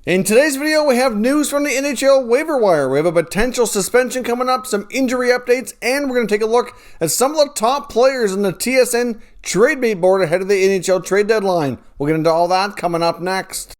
In today's video, we have news from the NHL waiver wire. We have a potential suspension coming up, some injury updates, and we're going to take a look at some of the top players in the TSN trade bait board ahead of the NHL trade deadline. We'll get into all that coming up next.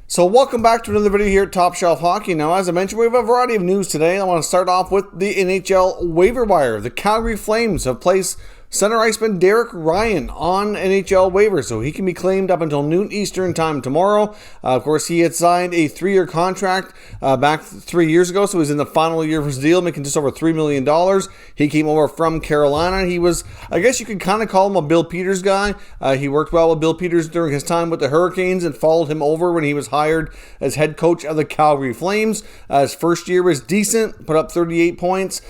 So welcome back to another video here at Top Shelf Hockey. Now, as I mentioned, we have a variety of news today. I want to start off with the NHL waiver wire. The Calgary Flames have placed center iceman Derek Ryan on NHL waivers, so he can be claimed up until noon Eastern time tomorrow. Of course, he had signed a 3-year contract back 3 years ago, so he's in the final year of his deal, making just over $3 million. He came over from Carolina. He was, I guess you could kind of call him a Bill Peters guy. He worked well with Bill Peters during his time with the Hurricanes and followed him over when he was hired as head coach of the Calgary Flames. His first year was decent, put up 38 points,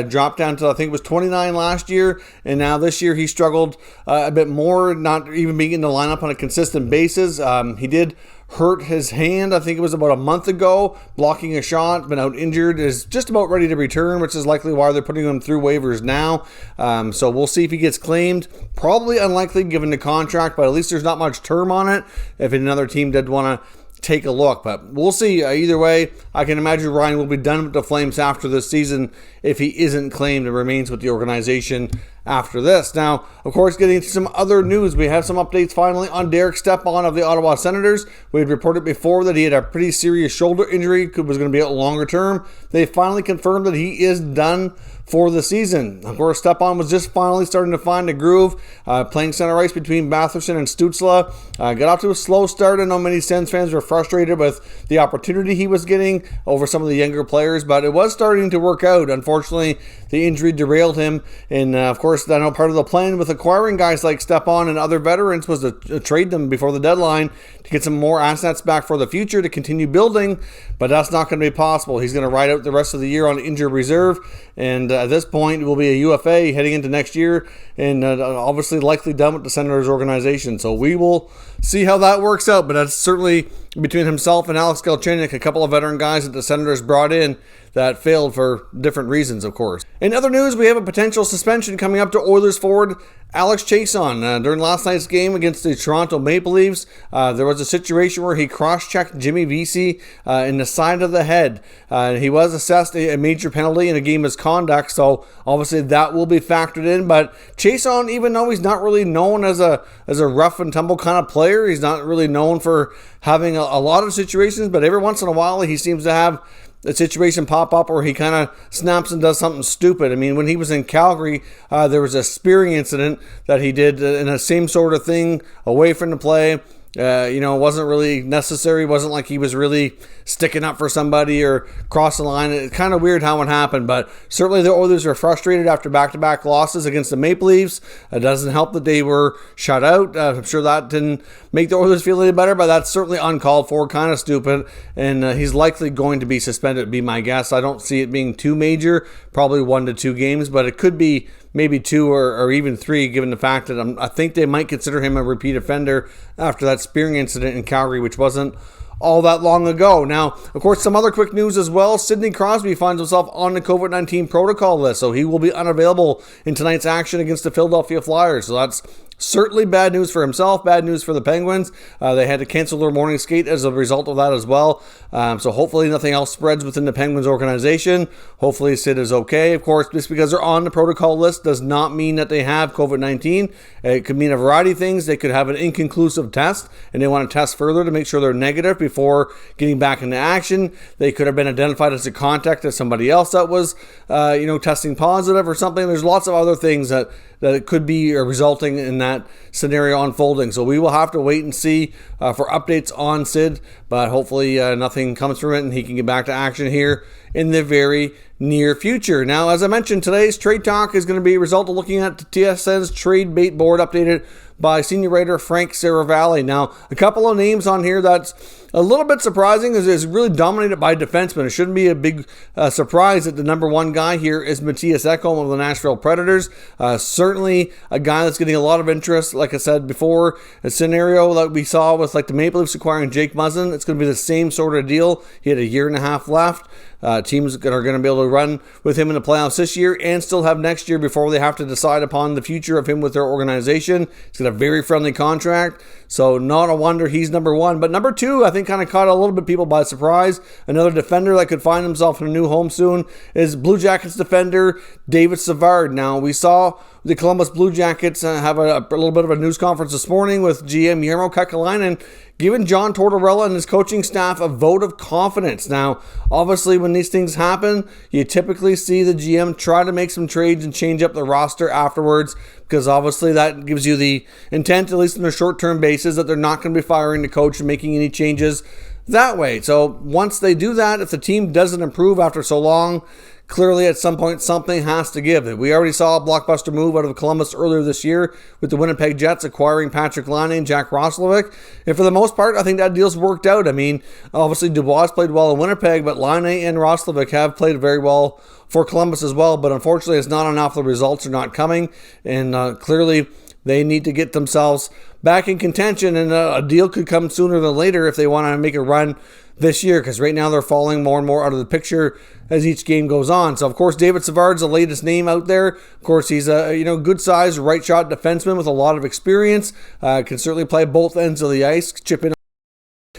dropped down to I think it was 29 last year, and now this year he struggled a bit more, not even being in the lineup on a consistent basis. He did hurt his hand, I think it was about a month ago, blocking a shot, been out injured, is just about ready to return, which is likely why they're putting him through waivers now. So we'll see if he gets claimed. Probably unlikely given the contract, but at least there's not much term on it if another team did want to take a look, but we'll see. Either way, I can imagine Ryan will be done with the Flames after this season if he isn't claimed and remains with the organization after this. Now, of course, getting into some other news, we have some updates finally on Derek Stepan of the Ottawa Senators. We had reported before that he had a pretty serious shoulder injury, was going to be out longer term. They finally confirmed that he is done for the season. Of course, Stepan was just finally starting to find a groove, playing center ice between Batherson and Stützle. Got off to a slow start. I know many Sens fans were frustrated with the opportunity he was getting over some of the younger players, but it was starting to work out. Unfortunately, the injury derailed him, and of course, I know part of the plan with acquiring guys like Stepan and other veterans was to trade them before the deadline to get some more assets back for the future to continue building, but that's not going to be possible. He's going to ride out the rest of the year on injured reserve, and at this point, will be a UFA heading into next year, and obviously likely done with the Senators organization. So we will see how that works out, but that's certainly between himself and Alex Galchenyuk, a couple of veteran guys that the Senators brought in that failed for different reasons, of course. In other news, we have a potential suspension coming up to Oilers forward Alex Chiasson. During last night's game against the Toronto Maple Leafs, there was a situation where he cross-checked Jimmy Vesey in the side of the head. He was assessed a major penalty in a game misconduct, so obviously that will be factored in. But Chiasson, even though he's not really known as a rough and tumble kind of player, he's not really known for having a lot of situations, but every once in a while he seems to have a situation pop up where he kind of snaps and does something stupid. I mean, when he was in Calgary, there was a spearing incident that he did in the same sort of thing away from the play. It wasn't really necessary. It wasn't like he was really sticking up for somebody or crossing the line. It's kind of weird how it happened, but certainly the Oilers are frustrated after back-to-back losses against the Maple Leafs. It doesn't help that they were shut out. I'm sure that didn't make the Oilers feel any better, but that's certainly uncalled for, kind of stupid, and he's likely going to be suspended, would be my guess. I don't see it being too major, probably 1 to 2 games, but it could be maybe 2 or even 3, given the fact that I think they might consider him a repeat offender after that spearing incident in Calgary, which wasn't all that long ago. Now, of course, some other quick news as well. Sidney Crosby finds himself on the COVID-19 protocol list, so he will be unavailable in tonight's action against the Philadelphia Flyers. So that's certainly bad news for himself, bad news for the Penguins. They had to cancel their morning skate as a result of that as well. So hopefully nothing else spreads within the Penguins organization. Hopefully Sid is okay. Of course, just because they're on the protocol list does not mean that they have COVID-19. It could mean a variety of things. They could have an inconclusive test, and they want to test further to make sure they're negative before getting back into action. They could have been identified as a contact of somebody else that was, testing positive or something. There's lots of other things that it could be resulting in that scenario unfolding. So we will have to wait and see for updates on Sid, but hopefully nothing comes from it and he can get back to action here in the very near future. Now, as I mentioned, today's trade talk is going to be a result of looking at the TSN's trade bait board updated by senior writer Frank Saravalli. Now, a couple of names on here that's a little bit surprising is really dominated by defensemen. It shouldn't be a big surprise that the number one guy here is Mattias Ekholm of the Nashville Predators. Certainly a guy that's getting a lot of interest. Like I said before, a scenario that we saw with like the Maple Leafs acquiring Jake Muzzin, it's going to be the same sort of deal. He had a year and a half left. teams that are going to be able to run with him in the playoffs this year and still have next year before they have to decide upon the future of him with their organization. He's got a very friendly contract, so not a wonder he's number one. But number two, I think kind of caught a little bit people by surprise. Another defender that could find himself in a new home soon is Blue Jackets defender David Savard. Now, we saw the Columbus Blue Jackets have a little bit of a news conference this morning with GM Jarmo Kekalainen giving John Tortorella and his coaching staff a vote of confidence. Now, obviously, when these things happen, you typically see the GM try to make some trades and change up the roster afterwards, because obviously that gives you the intent, at least on a short-term basis, that they're not going to be firing the coach and making any changes that way. So once they do that, if the team doesn't improve after so long, clearly at some point something has to give. We already saw a blockbuster move out of Columbus earlier this year with the Winnipeg Jets acquiring Patrick Laine and Jack Roslovic. And for the most part, I think that deal's worked out. I mean, obviously Dubois played well in Winnipeg, but Laine and Roslovic have played very well for Columbus as well. But unfortunately, it's not enough. The results are not coming. And clearly, they need to get themselves back in contention, and a deal could come sooner than later if they want to make a run this year, because right now they're falling more and more out of the picture as each game goes on. So, of course, David Savard's the latest name out there. Of course, he's a good-sized right-shot defenseman with a lot of experience. Can certainly play both ends of the ice, chip in,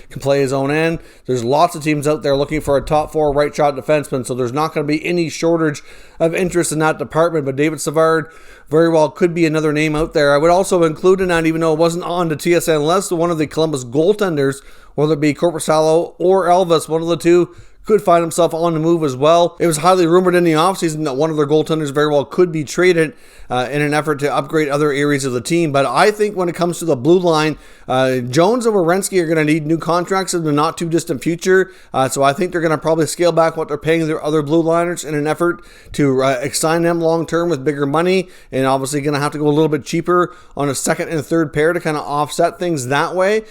can play his own end. There's lots of teams out there looking for a top four right shot defenseman, so there's not going to be any shortage of interest in that department. But David Savard very well could be another name out there. I would also include in that, even though it wasn't on the TSN list, one of the Columbus goaltenders, whether it be Korpisalo or Elvis, one of the two could find himself on the move as well. It was highly rumored in the offseason that one of their goaltenders very well could be traded in an effort to upgrade other areas of the team. But I think when it comes to the blue line, Jones and Werenski are going to need new contracts in the not too distant future. So I think they're going to probably scale back what they're paying their other blue liners in an effort to sign them long term with bigger money, and obviously going to have to go a little bit cheaper on a second and third pair to kind of offset things that way.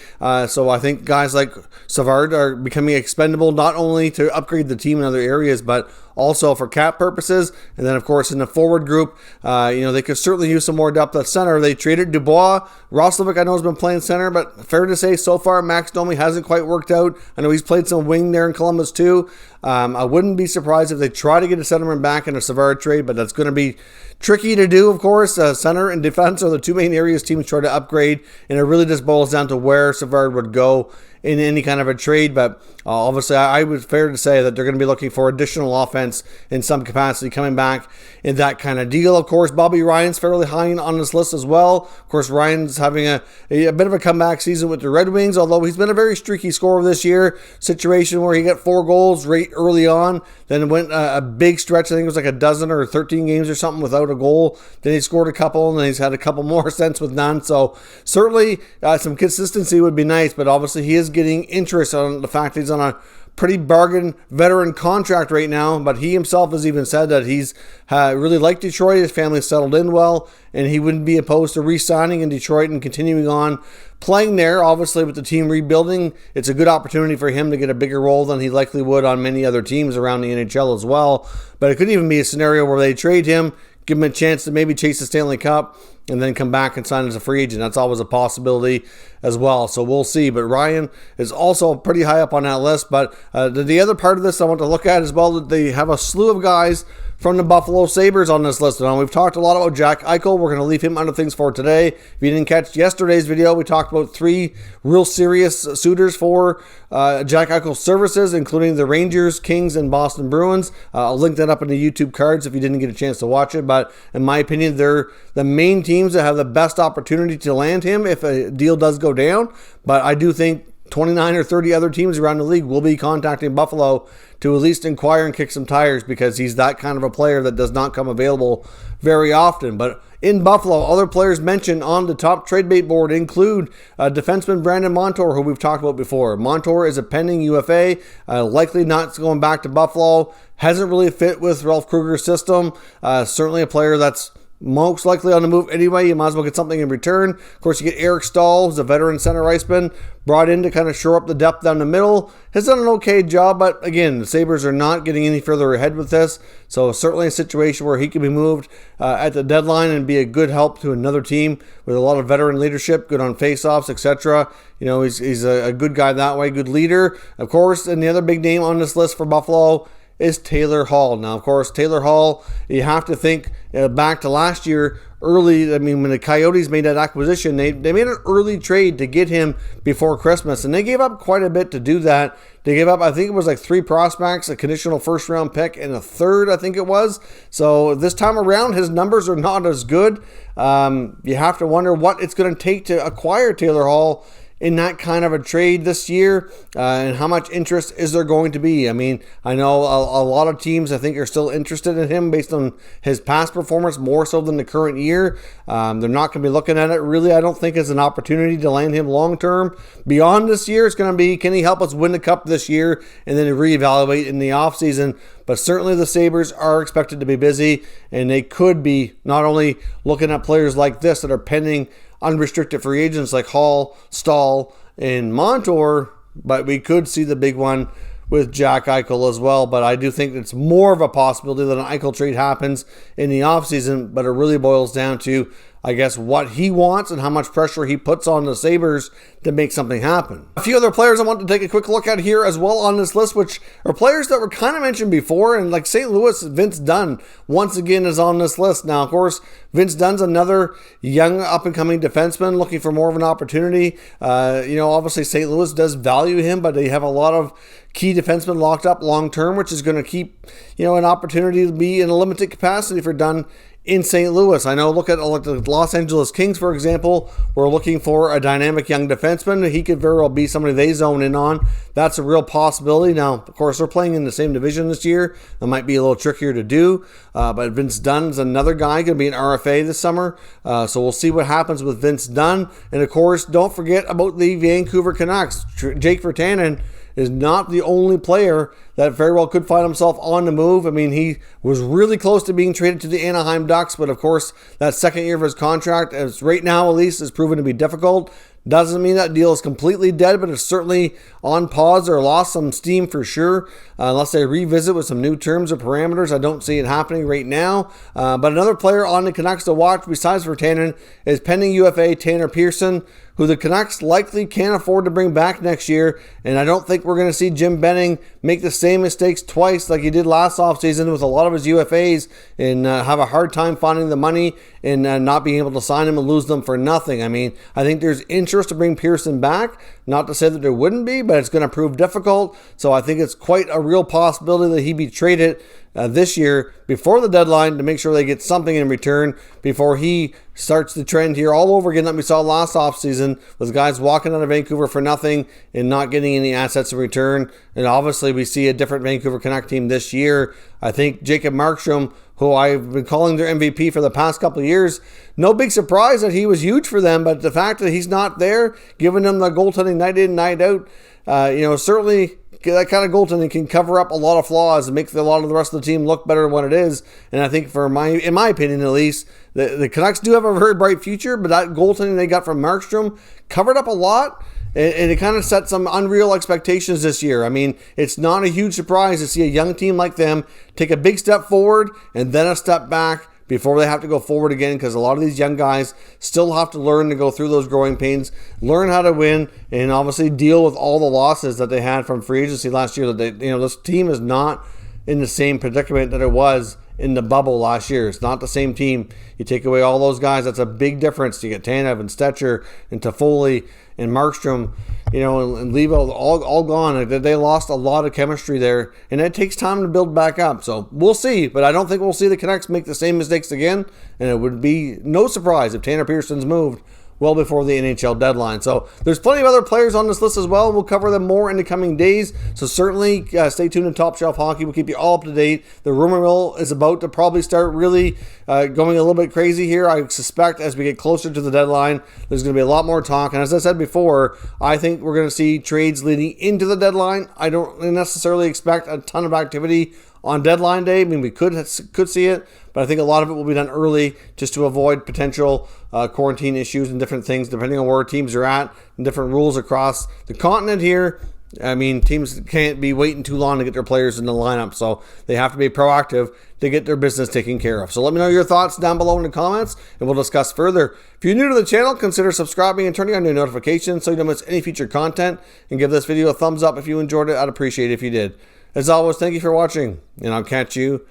So I think guys like Savard are becoming expendable, not only to upgrade the team in other areas, but also for cap purposes. And then, of course, in the forward group, they could certainly use some more depth at center. They traded Dubois. Roslovic, I know, has been playing center, but fair to say, so far, Max Domi hasn't quite worked out. I know he's played some wing there in Columbus, too. I wouldn't be surprised if they try to get a centerman back in a Savard trade, but that's going to be tricky to do, of course. Center and defense are the two main areas teams try to upgrade, and it really just boils down to where Savard would go in any kind of a trade. But obviously, I would fair to say that they're going to be looking for additional offense in some capacity coming back in that kind of deal. Of course, Bobby Ryan's fairly high on this list as well. Of course, Ryan's having a bit of a comeback season with the Red Wings, although he's been a very streaky scorer this year. Situation where he got 4 goals right early on, then went a big stretch. I think it was like a dozen or 13 games or something without a goal. Then he scored a couple, and then he's had a couple more since with none. So certainly some consistency would be nice, but obviously he is getting interest on the fact that he's on a pretty bargain veteran contract right now. But he himself has even said that he's really liked Detroit. His family settled in well, and he wouldn't be opposed to re-signing in Detroit and continuing on playing there. Obviously, with the team rebuilding, it's a good opportunity for him to get a bigger role than he likely would on many other teams around the NHL as well. But it could even be a scenario where they trade him, give him a chance to maybe chase the Stanley Cup, and then come back and sign as a free agent. That's always a possibility as well. So we'll see. But Ryan is also pretty high up on that list. But the other part of this I want to look at as well, that they have a slew of guys from the Buffalo Sabres on this list. Now, we've talked a lot about Jack Eichel. We're going to leave him under things for today. If you didn't catch yesterday's video, we talked about 3 real serious suitors for Jack Eichel's services, including the Rangers, Kings, and Boston Bruins. I'll link that up in the YouTube cards if you didn't get a chance to watch it. But in my opinion, they're the main teams that have the best opportunity to land him if a deal does go down. But I do think 29 or 30 other teams around the league will be contacting Buffalo to at least inquire and kick some tires, because he's that kind of a player that does not come available very often. But in Buffalo, other players mentioned on the top trade bait board include defenseman Brandon Montour, who we've talked about before. Montour is a pending UFA, likely not going back to Buffalo. Hasn't really fit with Ralph Kruger's system. Certainly a player that's most likely on the move anyway. You might as well get something in return. Of course, you get Eric Stahl, who's a veteran center iceman, brought in to kind of shore up the depth down the middle. Has done an okay job, but again, the Sabres are not getting any further ahead with this. So certainly a situation where he can be moved at the deadline and be a good help to another team with a lot of veteran leadership, good on faceoffs, etc. He's a good guy that way, good leader. Of course, and the other big name on this list for Buffalo is Taylor Hall. Now, of course, Taylor Hall, you have to think back to last year, early. I mean, when the Coyotes made that acquisition, they made an early trade to get him before Christmas, and they gave up quite a bit to do that. They gave up, I think it was like 3 prospects, a conditional first-round pick, and a third, I think it was. So this time around, his numbers are not as good. You have to wonder what it's going to take to acquire Taylor Hall in that kind of a trade this year, and how much interest is there going to be? I mean, I know a lot of teams, I think, are still interested in him based on his past performance, more so than the current year. They're not going to be looking at it, really, I don't think, as an opportunity to land him long-term. Beyond this year, it's going to be, can he help us win the Cup this year, and then reevaluate in the offseason. But certainly the Sabres are expected to be busy, and they could be not only looking at players like this that are pending unrestricted free agents like Hall, Stahl, and Montour, but we could see the big one with Jack Eichel as well. But I do think it's more of a possibility that an Eichel trade happens in the offseason, but it really boils down to, I guess, what he wants and how much pressure he puts on the Sabres to make something happen. A few other players I want to take a quick look at here as well on this list, which are players that were kind of mentioned before, and like St. Louis, Vince Dunn once again is on this list. Now, of course, Vince Dunn's another young up-and-coming defenseman looking for more of an opportunity. Obviously St. Louis does value him, but they have a lot of key defensemen locked up long-term, which is going to keep, an opportunity to be in a limited capacity for Dunn in St. Louis. I know, look at the Los Angeles Kings, for example. We're looking for a dynamic young defenseman. He could very well be somebody they zone in on. That's a real possibility. Now, of course, they're playing in the same division this year. That might be a little trickier to do. But Vince Dunn's another guy, going to be an RFA this summer. So we'll see what happens with Vince Dunn. And, of course, don't forget about the Vancouver Canucks. Jake Virtanen is not the only player that very well could find himself on the move. I mean, he was really close to being traded to the Anaheim Ducks, but of course, that second year of his contract, as right now at least, is proven to be difficult. Doesn't mean that deal is completely dead, but it's certainly on pause or lost some steam for sure. Unless they revisit with some new terms or parameters, I don't see it happening right now. But another player on the Canucks to watch besides Virtanen is pending UFA Tanner Pearson, who the Canucks likely can't afford to bring back next year. And I don't think we're going to see Jim Benning make the same mistakes twice like he did last offseason with a lot of his UFAs and have a hard time finding the money and not being able to sign them and lose them for nothing. I mean, I think there's interest to bring Pearson back. Not to say that there wouldn't be, but it's going to prove difficult. So I think it's quite a real possibility that he be traded this year before the deadline to make sure they get something in return before he starts the trend here all over again that we saw last offseason with guys walking out of Vancouver for nothing and not getting any assets in return. And obviously we see a different Vancouver Canuck team this year. I think Jacob Markstrom, who I've been calling their MVP for the past couple of years, no big surprise that he was huge for them, but the fact that he's not there, giving them the goaltending night in, night out, certainly that kind of goaltending can cover up a lot of flaws and make a lot of the rest of the team look better than what it is. And I think in my opinion at least, the Canucks do have a very bright future, but that goaltending they got from Markstrom covered up a lot. And it kind of set some unreal expectations this year. I mean, it's not a huge surprise to see a young team like them take a big step forward and then a step back before they have to go forward again, because a lot of these young guys still have to learn to go through those growing pains, learn how to win, and obviously deal with all the losses that they had from free agency last year. That this team is not in the same predicament that it was in the bubble last year. It's not the same team. You take away all those guys, that's a big difference. You get Tanev and Stetcher and Toffoli and Markstrom, and Levo all gone. They lost a lot of chemistry there, and it takes time to build back up. So we'll see, but I don't think we'll see the Canucks make the same mistakes again, and it would be no surprise if Tanner Pearson's moved well before the NHL deadline. So there's plenty of other players on this list as well. We'll cover them more in the coming days. So certainly stay tuned to Top Shelf Hockey. We'll keep you all up to date. The rumor mill is about to probably start really going a little bit crazy here. I suspect as we get closer to the deadline, there's going to be a lot more talk. And as I said before, I think we're going to see trades leading into the deadline. I don't necessarily expect a ton of activity on deadline day. I mean, we could see it, but I think a lot of it will be done early just to avoid potential quarantine issues and different things, depending on where teams are at and different rules across the continent here. I mean, teams can't be waiting too long to get their players in the lineup, so they have to be proactive to get their business taken care of. So let me know your thoughts down below in the comments, and we'll discuss further. If you're new to the channel, consider subscribing and turning on your notifications so you don't miss any future content, and give this video a thumbs up if you enjoyed it. I'd appreciate it if you did. As always, thank you for watching, and I'll catch you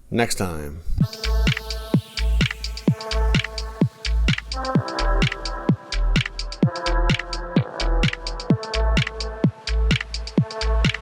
next time.